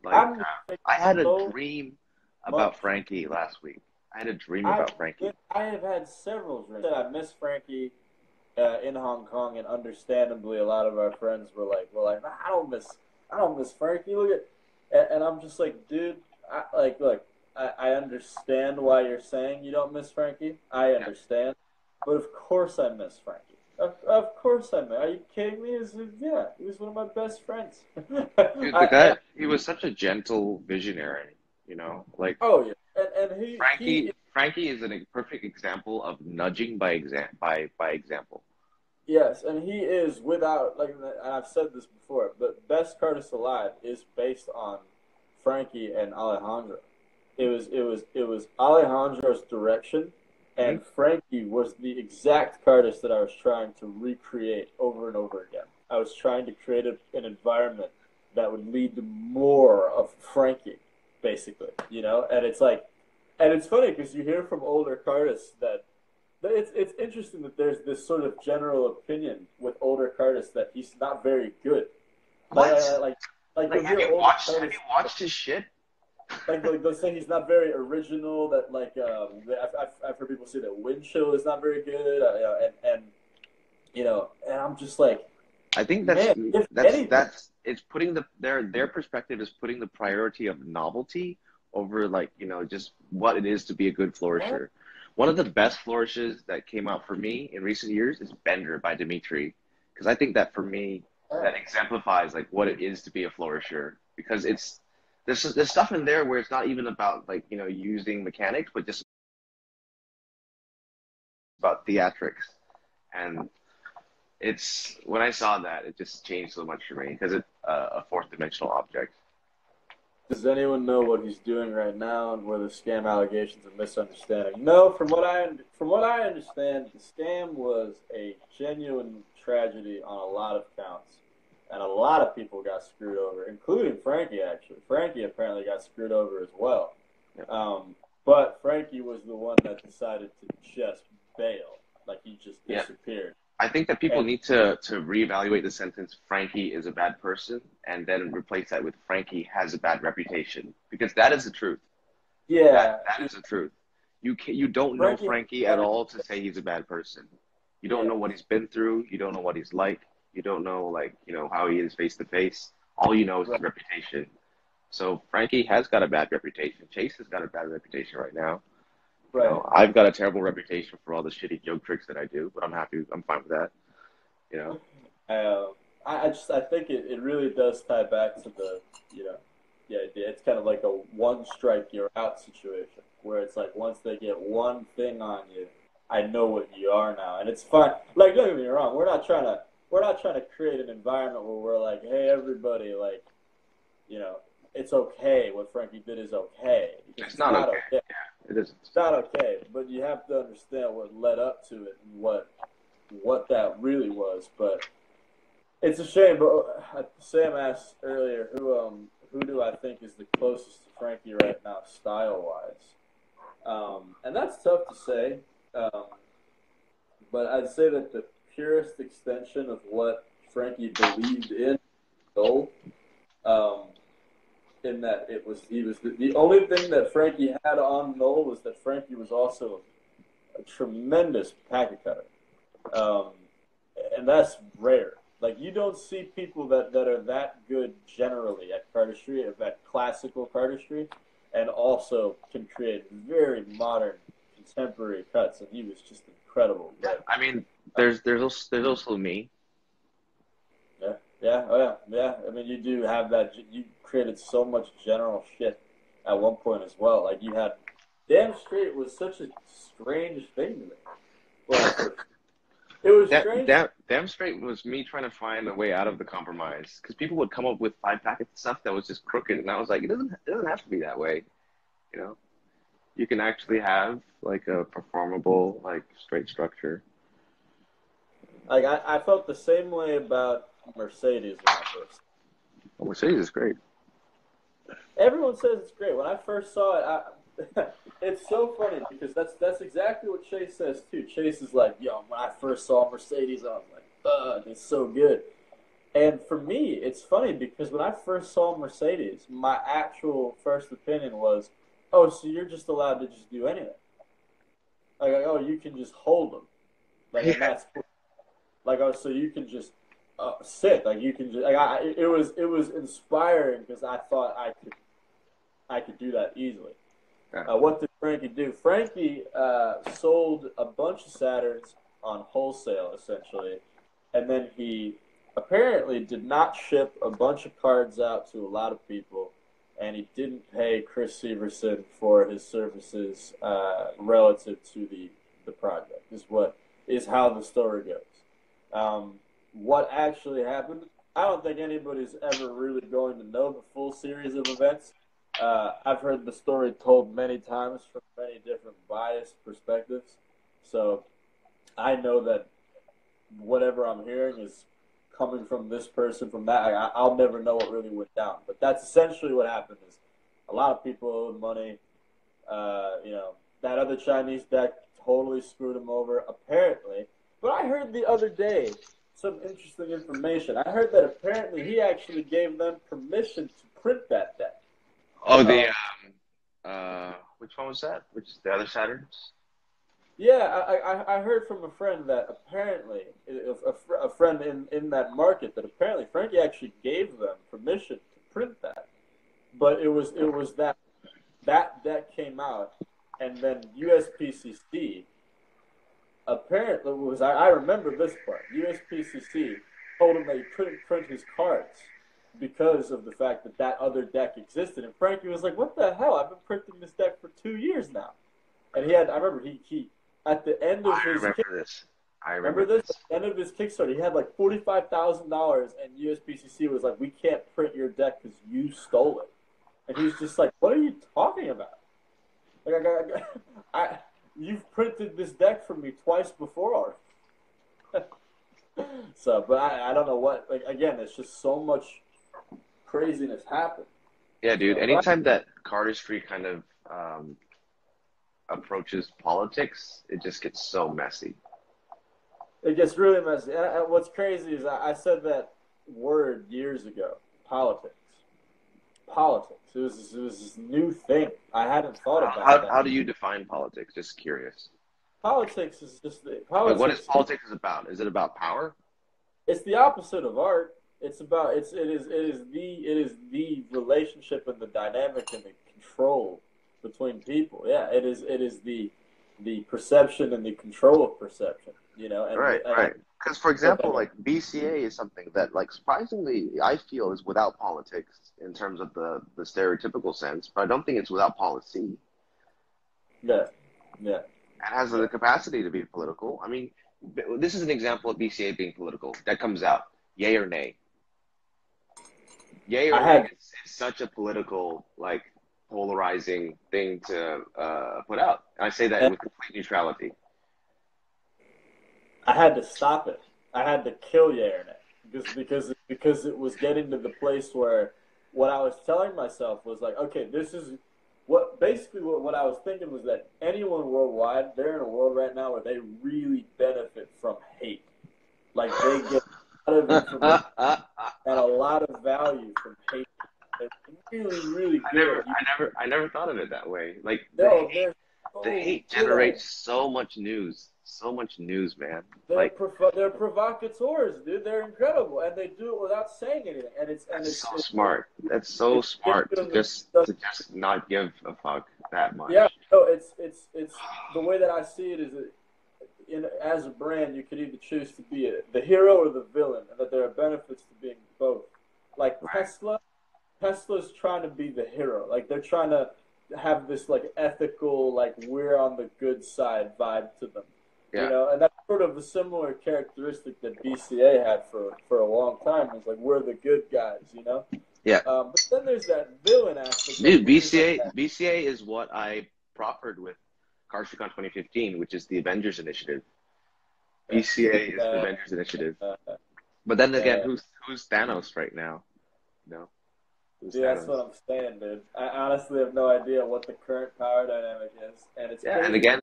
Like, I'm I had a so dream about much. Frankie last week. I had a dream I about Frankie. I have had several dreams. I miss Frankie in Hong Kong, and understandably, a lot of our friends were like, I don't miss Frankie. Look at, and I'm just like, dude, look, I understand why you're saying you don't miss Frankie. I Yeah. understand, but of course I miss Frankie. Of course I miss. Are you kidding me? Yeah, he was one of my best friends. Dude, the And guy, he was such a gentle visionary, you know? Like, oh yeah, and he Frankie is a perfect example of nudging by example. yes, and he is without like, and I've said this before, but best Cardist alive is based on Frankie and Alejandro. It was Alejandro's direction, Hmm. and Frankie was the exact Cardist that I was trying to recreate over and over again. I was trying to create an environment that would lead to more of Frankie, basically, And it's like, and it's funny because you hear from older Cardists that it's interesting that there's this sort of general opinion with older Cardis that he's not very good. Like What? Like, you'll hear older have Cardis you watched his shit? like they'll say he's not very original. That I've heard people say that Windchill is not very good. And I'm just like, I think man, if anything, it's putting their perspective is putting the priority of novelty over, like, just what it is to be a good yeah, flourisher. One of the best flourishes that came out for me in recent years is Bender by Dimitri, because I think that for me yeah, that exemplifies like what it is to be a flourisher, because there's stuff in there where it's not even about, like, using mechanics, but just about theatrics. And it's when I saw that, it just changed so much for me because it's a fourth dimensional object. does anyone know what he's doing right now and where the scam allegations of misunderstanding? No, from what I understand, the scam was a genuine tragedy on a lot of counts, and a lot of people got screwed over, including Frankie. Actually, Frankie apparently got screwed over as well. Yeah. But Frankie was the one that decided to just bail, like he just Yeah. disappeared. I think that people And need to reevaluate the sentence "Frankie is a bad person" and then replace that with "Frankie has a bad reputation," because that is the truth. yeah, That is the truth. You don't know Frankie Frankie at had all to say he's a bad person. You don't yeah, know what he's been through. You don't know what he's like. You don't know, like, how he is face to face. All you know is his right, reputation. So Frankie has got a bad reputation. Chase has got a bad reputation right now. right. I've got a terrible reputation for all the shitty joke tricks that I do, but I'm happy. I'm fine with that. You know. Uh, I think it really does tie back to the idea. It's kind of like a one strike you're out situation where it's like once they get one thing on you, I know what you are now, and it's fine. Like, don't get me wrong, we're not trying to create an environment where we're like, hey everybody, like, you know it's okay, what Frankie did is okay, because It's it's not not okay. okay. It isn't. It's not okay, but you have to understand what led up to it and what that really was. But it's a shame. But Sam asked earlier, who do I think is the closest to Frankie right now, style wise? And that's tough to say. Um, but I'd say that the purest extension of what Frankie believed in goal, um, in that he was the only thing that Frankie had on Noel was that Frankie was also a tremendous packet cutter. Um, and that's rare. Like, you don't see people that are that good generally at cardistry, at classical cardistry, and also can create very modern, contemporary cuts. And he was just incredible. Yeah. But I mean, there's also me. yeah, yeah, oh yeah, yeah. I mean, you do have that. You created so much general shit at one point as well. Like, you had damn straight was such a strange thing to me when I first. It was strange. Damn straight was me trying to find a way out of the compromise because people would come up with five packets of stuff that was just crooked, and I was like, it doesn't have to be that way. You know, you can actually have like a performable, like, straight structure. Like, I felt the same way about Mercedes when I first. Oh, Mercedes is great. Everyone says it's great. When I first saw it, it's so funny because that's exactly what Chase says too. Chase is like, "Yo, when I first saw Mercedes, I was like, ugh, it's so good." And for me, it's funny because when I first saw Mercedes, my actual first opinion was, oh, so you're just allowed to just do anything. Like, oh, you can just hold them. Like, and Yeah. that's cool. Like, oh, so you can just sit. Like, you can just. Like, it was inspiring because I thought I could do that easily. Yeah. What did Franky do? Franky sold a bunch of Saturns on wholesale, essentially, and then he apparently did not ship a bunch of cards out to a lot of people, and he didn't pay Chris Severson for his services relative to the project. Is how the story goes. What actually happened? I don't think anybody's ever really going to know the full series of events. I've heard the story told many times from many different biased perspectives. So I know that whatever I'm hearing is coming from this person, from that. I'll never know what really went down. But that's essentially what happened is a lot of people owed money. That other Chinese deck totally screwed him over, apparently. But I heard the other day some interesting information. I heard that apparently he actually gave them permission to print that deck. Oh, the which one was that? Which is the other Saturns? Yeah, I heard from a friend that apparently, a friend in that market, that apparently Frankie actually gave them permission to print that. But it was that deck came out, and then USPCC apparently I remember this part. USPCC told him that he couldn't print his cards because of the fact that that other deck existed, and Frankie was like, "What the hell? I've been printing this deck for 2 years now." And I remember he at the end of I his remember this. I remember remember this this. at the end of his Kickstarter, he had like $45,000, and USPCC was like, "We can't print your deck because you stole it." And he's just like, "What are you talking about? Like, you've printed this deck for me twice before already." So, but I don't know what. Like, again, it's just so much craziness happened. Yeah, dude. So, but Anytime that Cardistry kind of approaches politics, it just gets so messy. it gets really messy. And what's crazy is I said that word years ago. Politics. Politics. It was this new thing. I hadn't thought about that. How do you define politics? Just curious. Politics is just Like, what is politics. politics about? Is it about power? It's the opposite of art. It's about it is the relationship and the dynamic and the control between people. Yeah, it is the perception and the control of perception. Right, right. Because, for example, like BCA is something that, like, surprisingly, I feel is without politics in terms of the stereotypical sense, but I don't think it's without policy. yeah, yeah, It has the capacity to be political. I mean, this is an example of BCA being political. That comes out, yay or nay. Yay or I nay had is such a political, like, polarizing thing to put out. I say that with complete neutrality. I had to stop it. I had to kill Yarnet because it was getting to the place where what I was telling myself was like, okay, this is what I was thinking was that anyone worldwide, they're in a world right now where they really benefit from hate. Like they get a lot of information and a lot of value from hate. They're really, really good. I never thought of it that way. Like They're the so hate good at it. generates so much news, man. They're Like they're provocateurs, dude. They're incredible, and they do it without saying anything. And that's so smart. That's so it's smart genuinely to just not give a fuck that much. yeah. No, it's the way that I see it is that as a brand, you could either choose to be the hero or the villain, and that there are benefits to being both. Like Right. Tesla's trying to be the hero. Like they're trying to have this like ethical, like we're on the good side vibe to them. Yeah. And that's sort of a similar characteristic that BCA had for a long time. It's like we're the good guys. Yeah. But then there's that villain aspect. Dude, BCA is what I proffered with CardistryCon 2015, which is the Avengers Initiative. BCA is the Avengers Initiative. But then again, who's Thanos right now? No. Yeah, that's what I'm saying, dude. I honestly have no idea what the current power dynamic is, and it's yeah. crazy. And again,